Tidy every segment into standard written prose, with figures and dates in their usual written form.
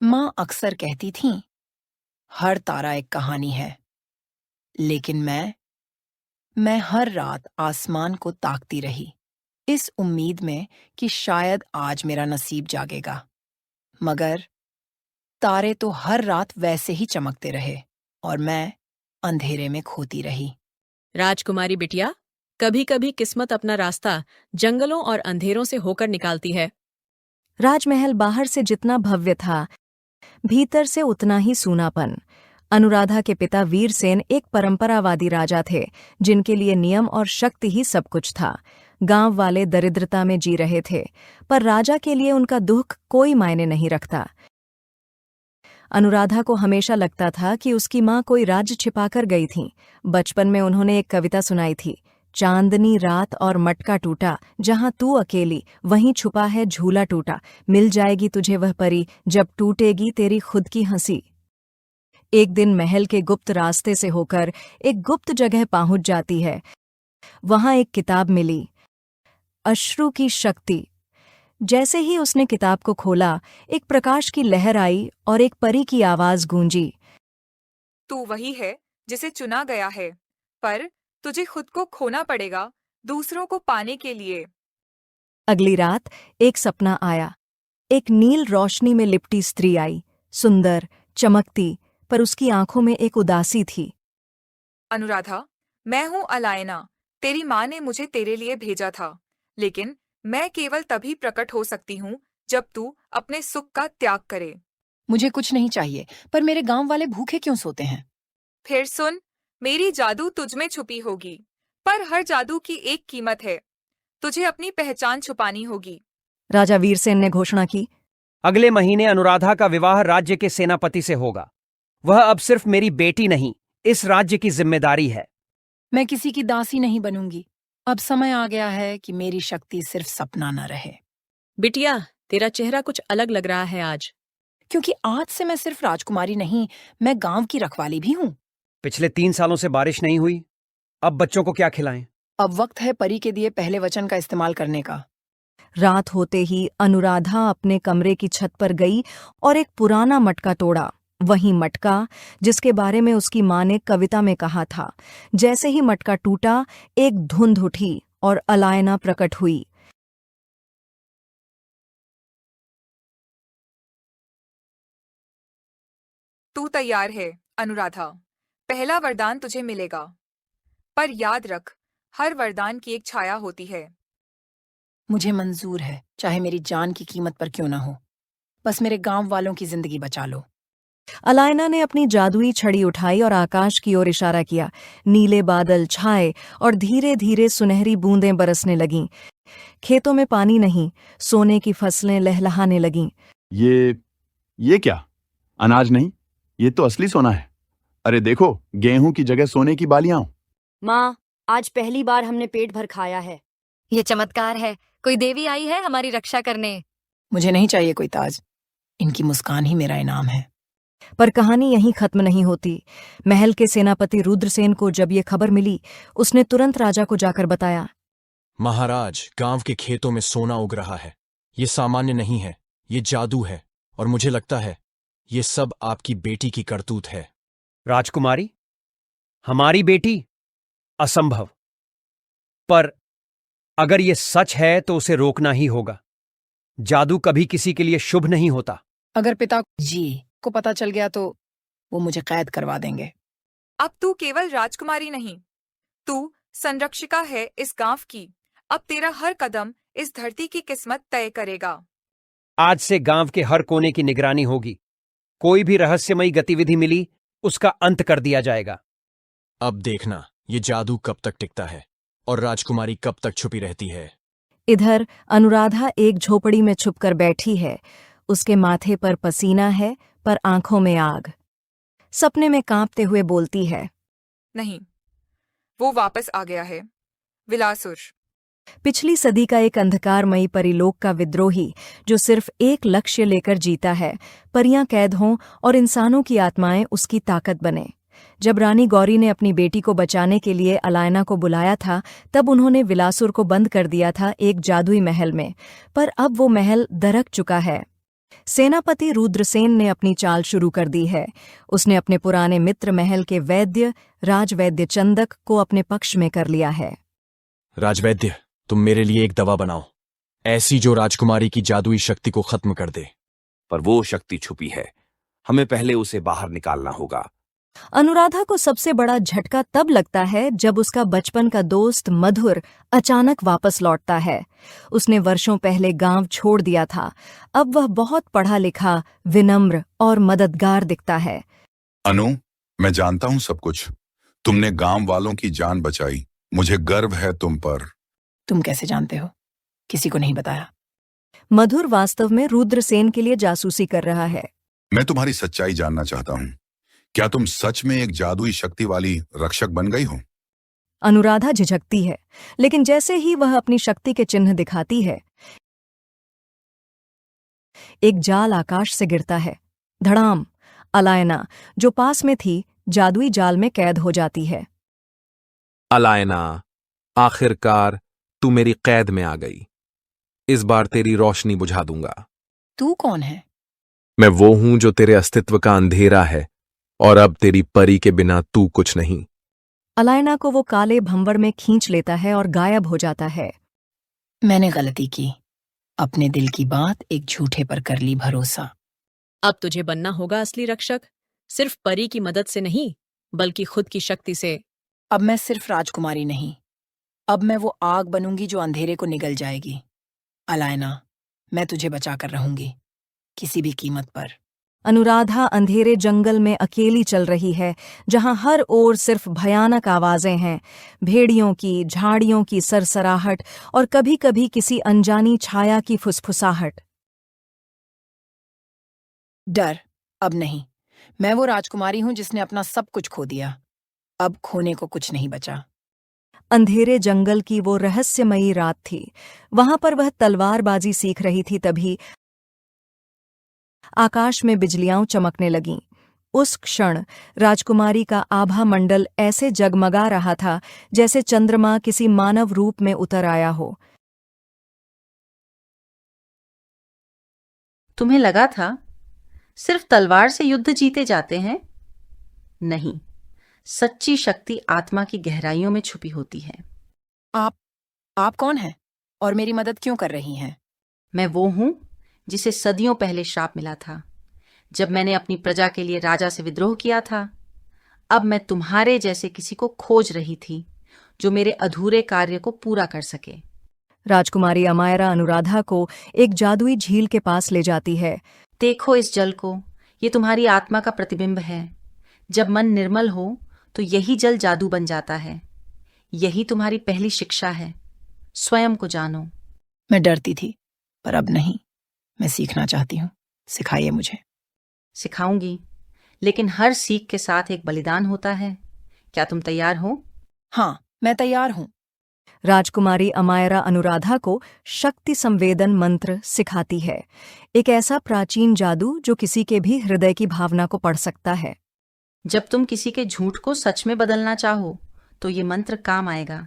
माँ अक्सर कहती थीं, हर तारा एक कहानी है। लेकिन मैं हर रात आसमान को ताकती रही, इस उम्मीद में कि शायद आज मेरा नसीब जागेगा। मगर तारे तो हर रात वैसे ही चमकते रहे और मैं अंधेरे में खोती रही। राजकुमारी बिटिया, कभी कभी किस्मत अपना रास्ता जंगलों और अंधेरों से होकर निकालती है। राजमहल बाहर से जितना भव्य था, भीतर से उतना ही सूनापन। अनुराधा के पिता वीरसेन एक परंपरावादी राजा थे, जिनके लिए नियम और शक्ति ही सब कुछ था। गांव वाले दरिद्रता में जी रहे थे, पर राजा के लिए उनका दुख कोई मायने नहीं रखता। अनुराधा को हमेशा लगता था कि उसकी माँ कोई राज छिपाकर गई थी। बचपन में उन्होंने एक कविता सुनाई थी, चांदनी रात और मटका टूटा, जहां तू अकेली वहीं छुपा है झूला टूटा। मिल जाएगी तुझे वह परी, जब टूटेगी तेरी खुद की हंसी। एक दिन महल के गुप्त रास्ते से होकर एक गुप्त जगह पहुंच जाती है। वहां एक किताब मिली, अश्रु की शक्ति। जैसे ही उसने किताब को खोला, एक प्रकाश की लहर आई और एक परी की आवाज गूंजी, तू वही है जिसे चुना गया है, पर तुझे खुद को खोना पड़ेगा दूसरों को पाने के लिए। अगली रात एक सपना आया। एक नील रोशनी में लिपटी स्त्री आई, सुंदर, चमकती, पर उसकी आंखों में एक उदासी थी। अनुराधा, मैं हूँ अलायना। तेरी माँ ने मुझे तेरे लिए भेजा था, लेकिन मैं केवल तभी प्रकट हो सकती हूँ जब तू अपने सुख का त्याग करे। मुझे कुछ नहीं चाहिए, पर मेरे गांव वाले भूखे क्यों सोते हैं? फिर सुन, मेरी जादू तुझमें छुपी होगी, पर हर जादू की एक कीमत है। तुझे अपनी पहचान छुपानी होगी। राजा वीरसेन ने घोषणा की, अगले महीने अनुराधा का विवाह राज्य के सेनापति से होगा। वह अब सिर्फ मेरी बेटी नहीं, इस राज्य की जिम्मेदारी है। मैं किसी की दासी नहीं बनूंगी। अब समय आ गया है कि मेरी शक्ति सिर्फ सपना न रहे। बिटिया, तेरा चेहरा कुछ अलग लग रहा है आज। क्योंकि आज से मैं सिर्फ राजकुमारी नहीं, मैं गांव की रखवाली भी हूँ। पिछले 3 सालों से बारिश नहीं हुई, अब बच्चों को क्या खिलाएं? अब वक्त है परी के दिए पहले वचन का इस्तेमाल करने का। रात होते ही अनुराधा अपने कमरे की छत पर गई और एक पुराना मटका तोड़ा। वही मटका जिसके बारे में उसकी माँ ने कविता में कहा था। जैसे ही मटका टूटा, एक धुंध उठी और अलायना प्रकट हुई। तू तैयार है अनुराधा, पहला वरदान तुझे मिलेगा। पर याद रख, हर वरदान की एक छाया होती है। मुझे मंजूर है, चाहे मेरी जान की कीमत पर क्यों ना हो। बस मेरे गांव वालों की जिंदगी बचा लो। अलायना ने अपनी जादुई छड़ी उठाई और आकाश की ओर इशारा किया। नीले बादल छाए और धीरे धीरे सुनहरी बूंदें बरसने लगीं। खेतों में पानी नहीं, सोने की फसलें लहलहाने लगीं। ये क्या? अनाज नहीं, ये तो असली सोना है। अरे देखो, गेहूं की जगह सोने की बालियां। माँ, आज पहली बार हमने पेट भर खाया है। ये चमत्कार है, कोई देवी आई है हमारी रक्षा करने। मुझे नहीं चाहिए कोई ताज, इनकी मुस्कान ही मेरा इनाम है। पर कहानी यहीं खत्म नहीं होती। महल के सेनापति रुद्रसेन को जब ये खबर मिली, उसने तुरंत राजा को जाकर बताया, महाराज, गांव के खेतों में सोना उग रहा है। ये सामान्य नहीं है, ये जादू है, और मुझे लगता है ये सब आपकी बेटी की करतूत है। राजकुमारी, हमारी बेटी? असंभव। पर अगर ये सच है तो उसे रोकना ही होगा। जादू कभी किसी के लिए शुभ नहीं होता। अगर पिता जी को पता चल गया तो वो मुझे कैद करवा देंगे। अब तू केवल राजकुमारी नहीं, तू संरक्षिका है इस गांव की। अब तेरा हर कदम इस धरती की किस्मत तय करेगा। आज से गांव के हर कोने की निगरानी होगी। कोई भी रहस्यमयी गतिविधि मिली, उसका अंत कर दिया जाएगा। अब देखना ये जादू कब तक टिकता है और राजकुमारी कब तक छुपी रहती है। इधर अनुराधा एक झोपड़ी में छुपकर बैठी है। उसके माथे पर पसीना है, पर आंखों में आग। सपने में कांपते हुए बोलती है, नहीं, वो वापस आ गया है, विलासुर। पिछली सदी का एक अंधकारमयी परिलोक का विद्रोही, जो सिर्फ एक लक्ष्य लेकर जीता है, परियां कैद हों और इंसानों की आत्माएं उसकी ताकत बने। जब रानी गौरी ने अपनी बेटी को बचाने के लिए अलायना को बुलाया था, तब उन्होंने विलासुर को बंद कर दिया था एक जादुई महल में। पर अब वो महल दरक चुका है। सेनापति रुद्रसेन ने अपनी चाल शुरू कर दी है। उसने अपने पुराने मित्र महल के वैद्य राजवैद्य चंदक को अपने पक्ष में कर लिया है। राजवैद्य, तुम मेरे लिए एक दवा बनाओ, ऐसी जो राजकुमारी की जादुई शक्ति को खत्म कर दे। पर वो शक्ति छुपी है, हमें पहले उसे बाहर निकालना होगा। अनुराधा को सबसे बड़ा झटका तब लगता है जब उसका बचपन का दोस्त मधुर अचानक वापस लौटता है। उसने वर्षों पहले गांव छोड़ दिया था। अब वह बहुत पढ़ा लिखा, विनम्र और मददगार दिखता है। अनु, मैं जानता हूं सब कुछ। तुमने गांव वालों की जान बचाई, मुझे गर्व है तुम पर। तुम कैसे जानते हो? किसी को नहीं बताया। मधुर वास्तव में रुद्रसेन के लिए जासूसी कर रहा है। मैं तुम्हारी सच्चाई जानना चाहता हूं। क्या तुम सच में एक जादुई शक्ति वाली रक्षक बन गई हो? अनुराधा झिझकती है, लेकिन जैसे ही वह अपनी शक्ति के चिन्ह दिखाती है, एक जाल आकाश से गिरता है। धड़ाम! अलायना, जो पास में थी, जादुई जाल में कैद हो जाती है। अलायना, आखिरकार तू मेरी कैद में आ गई। इस बार तेरी रोशनी बुझा दूंगा। तू कौन है? मैं वो हूं जो तेरे अस्तित्व का अंधेरा है, और अब तेरी परी के बिना तू कुछ नहीं। अलायना को वो काले भंवर में खींच लेता है और गायब हो जाता है। मैंने गलती की। अपने दिल की बात एक झूठे पर कर ली भरोसा। अब तुझे बनना होगा असली रक्षक, सिर्फ परी की मदद से नहीं, बल्कि खुद की शक्ति से। अब मैं सिर्फ राजकुमारी नहीं, अब मैं वो आग बनूंगी जो अंधेरे को निगल जाएगी। अलायना, मैं तुझे बचाकर रहूंगी, किसी भी कीमत पर। अनुराधा अंधेरे जंगल में अकेली चल रही है, जहां हर ओर सिर्फ भयानक आवाजें हैं, भेड़ियों की, झाड़ियों की सरसराहट और कभी-कभी किसी अनजानी छाया की फुसफुसाहट। डर अब नहीं। मैं वो राजकुमारी हूं जिसने अपना सब कुछ खो दिया। अब खोने को कुछ नहीं बचा। अंधेरे जंगल की वो रहस्यमयी रात थी। वहां पर वह तलवारबाजी सीख रही थी, तभी आकाश में बिजलियां चमकने लगीं। उस क्षण राजकुमारी का आभा मंडल ऐसे जगमगा रहा था जैसे चंद्रमा किसी मानव रूप में उतर आया हो। तुम्हें लगा था सिर्फ तलवार से युद्ध जीते जाते हैं? नहीं, सच्ची शक्ति आत्मा की गहराइयों में छुपी होती है। आप कौन हैं और मेरी मदद क्यों कर रही हैं? मैं वो हूं जिसे सदियों पहले श्राप मिला था, जब मैंने अपनी प्रजा के लिए राजा से विद्रोह किया था। अब मैं तुम्हारे जैसे किसी को खोज रही थी जो मेरे अधूरे कार्य को पूरा कर सके। राजकुमारी अमायरा अनुराधा को एक जादुई झील के पास ले जाती है। देखो इस जल को, ये तुम्हारी आत्मा का प्रतिबिंब है। जब मन निर्मल हो तो यही जल जादू बन जाता है। यही तुम्हारी पहली शिक्षा है, स्वयं को जानो। मैं डरती थी, पर अब नहीं। मैं सीखना चाहती हूँ, सिखाइए मुझे। सिखाऊंगी, लेकिन हर सीख के साथ एक बलिदान होता है। क्या तुम तैयार हो? हाँ, मैं तैयार हूँ। राजकुमारी अमायरा अनुराधा को शक्ति संवेदन मंत्र सिखाती है, एक ऐसा प्राचीन जादू जो किसी के भी हृदय की भावना को पढ़ सकता है। जब तुम किसी के झूठ को सच में बदलना चाहो तो ये मंत्र काम आएगा,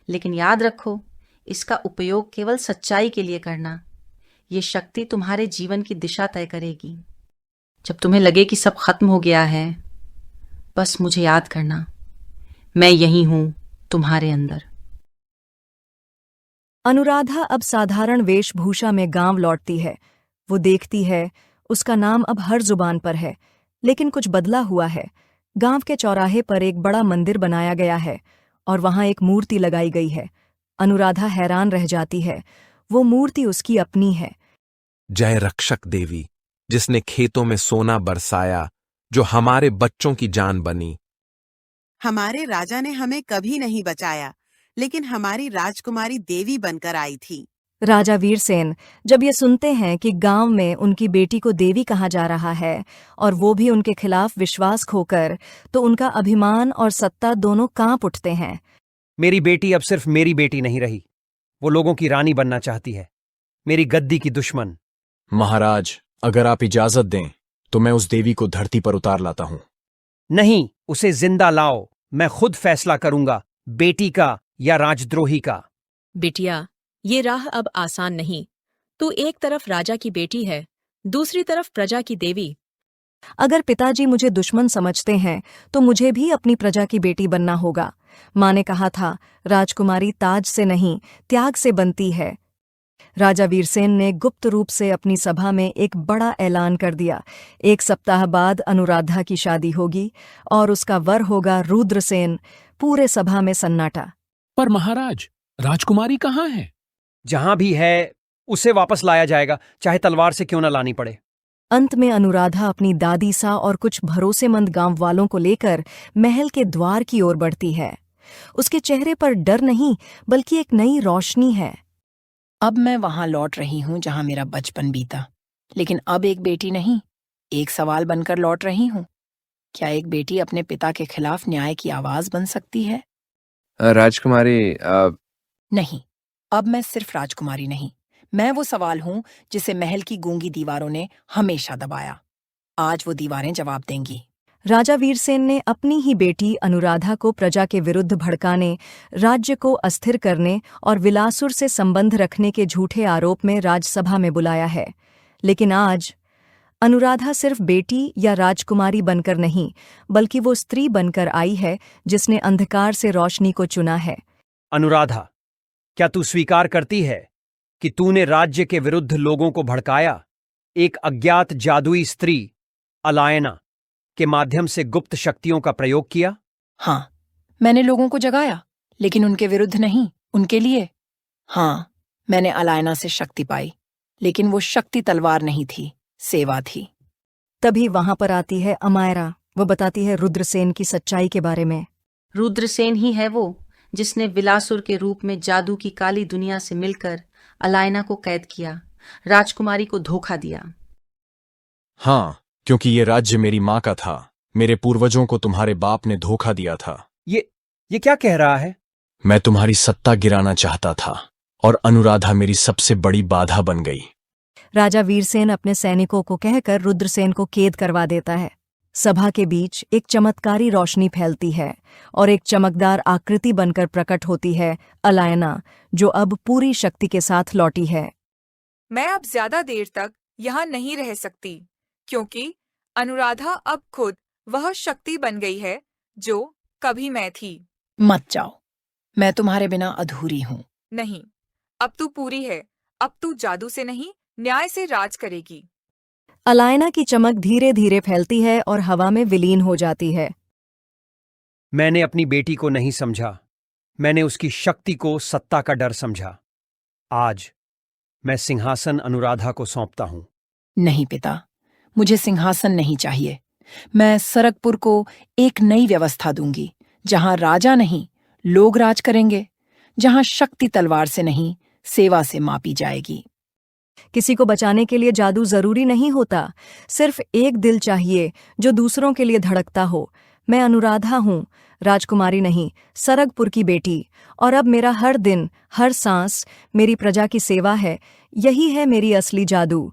लेकिन याद रखो, इसका उपयोग केवल सच्चाई के लिए करना। ये शक्ति तुम्हारे जीवन की दिशा तय करेगी। जब तुम्हें लगे कि सब खत्म हो गया है, बस मुझे याद करना, मैं यही हूं तुम्हारे अंदर। अनुराधा अब साधारण वेशभूषा में गांव लौटती है। वो देखती है, उसका नाम अब हर जुबान पर है, लेकिन कुछ बदला हुआ है। गांव के चौराहे पर एक बड़ा मंदिर बनाया गया है और वहां एक मूर्ति लगाई गई है। अनुराधा हैरान रह जाती है, वो मूर्ति उसकी अपनी है। जय रक्षक देवी, जिसने खेतों में सोना बरसाया, जो हमारे बच्चों की जान बनी। हमारे राजा ने हमें कभी नहीं बचाया, लेकिन हमारी राजकुमारी देवी बनकर आई थी। राजा वीरसेन जब ये सुनते हैं कि गांव में उनकी बेटी को देवी कहा जा रहा है और वो भी उनके खिलाफ विश्वास खोकर, तो उनका अभिमान और सत्ता दोनों कांप उठते हैं। मेरी बेटी अब सिर्फ मेरी बेटी नहीं रही, वो लोगों की रानी बनना चाहती है, मेरी गद्दी की दुश्मन। महाराज, अगर आप इजाजत दें तो मैं उस देवी को धरती पर उतार लाता हूं। नहीं, उसे जिंदा लाओ। मैं खुद फैसला करूंगा, बेटी का या राजद्रोही का। बिटिया, ये राह अब आसान नहीं। तू एक तरफ राजा की बेटी है, दूसरी तरफ प्रजा की देवी। अगर पिताजी मुझे दुश्मन समझते हैं तो मुझे भी अपनी प्रजा की बेटी बनना होगा। माँ ने कहा था, राजकुमारी ताज से नहीं त्याग से बनती है। राजा वीरसेन ने गुप्त रूप से अपनी सभा में एक बड़ा ऐलान कर दिया। 1 सप्ताह बाद अनुराधा की शादी होगी और उसका वर होगा रुद्रसेन। पूरे सभा में सन्नाटा। पर महाराज, राजकुमारी कहाँ है? जहां भी है उसे वापस लाया जाएगा, चाहे तलवार से क्यों न लानी पड़े। अंत में अनुराधा अपनी दादी सा और कुछ भरोसेमंद गांव वालों को लेकर महल के द्वार की ओर बढ़ती है। उसके चेहरे पर डर नहीं बल्कि एक नई रोशनी है। अब मैं वहां लौट रही हूं जहां मेरा बचपन बीता, लेकिन अब एक बेटी नहीं, एक सवाल बनकर लौट रही हूं। क्या एक बेटी अपने पिता के खिलाफ न्याय की आवाज बन सकती है? राजकुमारी, नहीं, अब मैं सिर्फ राजकुमारी नहीं, मैं वो सवाल हूं जिसे महल की गूंगी दीवारों ने हमेशा दबाया। आज वो दीवारें जवाब देंगी। राजा वीरसेन ने अपनी ही बेटी अनुराधा को प्रजा के विरुद्ध भड़काने, राज्य को अस्थिर करने और विलासुर से संबंध रखने के झूठे आरोप में राजसभा में बुलाया है। लेकिन आज अनुराधा सिर्फ बेटी या राजकुमारी बनकर नहीं, बल्कि वो स्त्री बनकर आई है जिसने अंधकार से रोशनी को चुना है। अनुराधा, क्या तू स्वीकार करती है कि तूने राज्य के विरुद्ध लोगों को भड़काया? एक अज्ञात जादुई स्त्री अलायना के माध्यम से गुप्त शक्तियों का प्रयोग किया? हाँ, मैंने लोगों को जगाया, लेकिन उनके विरुद्ध नहीं, उनके लिए। हाँ, मैंने अलायना से शक्ति पाई, लेकिन वो शक्ति तलवार नहीं थी, सेवा थी। तभी वहां पर आती है अमायरा। वो बताती है रुद्रसेन की सच्चाई के बारे में। रुद्रसेन ही है वो जिसने विलासुर के रूप में जादू की काली दुनिया से मिलकर अलायना को कैद किया, राजकुमारी को धोखा दिया। हाँ, क्योंकि ये राज्य मेरी माँ का था। मेरे पूर्वजों को तुम्हारे बाप ने धोखा दिया था। ये क्या कह रहा है? मैं तुम्हारी सत्ता गिराना चाहता था और अनुराधा मेरी सबसे बड़ी बाधा बन गई। राजा वीरसेन अपने सैनिकों को कहकर रुद्रसेन को कैद करवा देता है। सभा के बीच एक चमत्कारी रोशनी फैलती है और एक चमकदार आकृति बनकर प्रकट होती है अलायना, जो अब पूरी शक्ति के साथ लौटी है। मैं अब ज्यादा देर तक यहाँ नहीं रह सकती, क्योंकि अनुराधा अब खुद वह शक्ति बन गई है जो कभी मैं थी। मत जाओ, मैं तुम्हारे बिना अधूरी हूं। नहीं, अब तू पूरी है। अब तू जादू से नहीं, न्याय से राज करेगी। अलायना की चमक धीरे धीरे फैलती है और हवा में विलीन हो जाती है। मैंने अपनी बेटी को नहीं समझा, मैंने उसकी शक्ति को सत्ता का डर समझा। आज मैं सिंहासन अनुराधा को सौंपता हूं। नहीं पिता, मुझे सिंहासन नहीं चाहिए। मैं सरकपुर को एक नई व्यवस्था दूंगी, जहां राजा नहीं लोग राज करेंगे, जहां शक्ति तलवार से नहीं सेवा से मापी जाएगी। किसी को बचाने के लिए जादू जरूरी नहीं होता, सिर्फ एक दिल चाहिए जो दूसरों के लिए धड़कता हो। मैं अनुराधा हूँ, राजकुमारी नहीं, सरगपुर की बेटी, और अब मेरा हर दिन, हर सांस मेरी प्रजा की सेवा है। यही है मेरी असली जादू।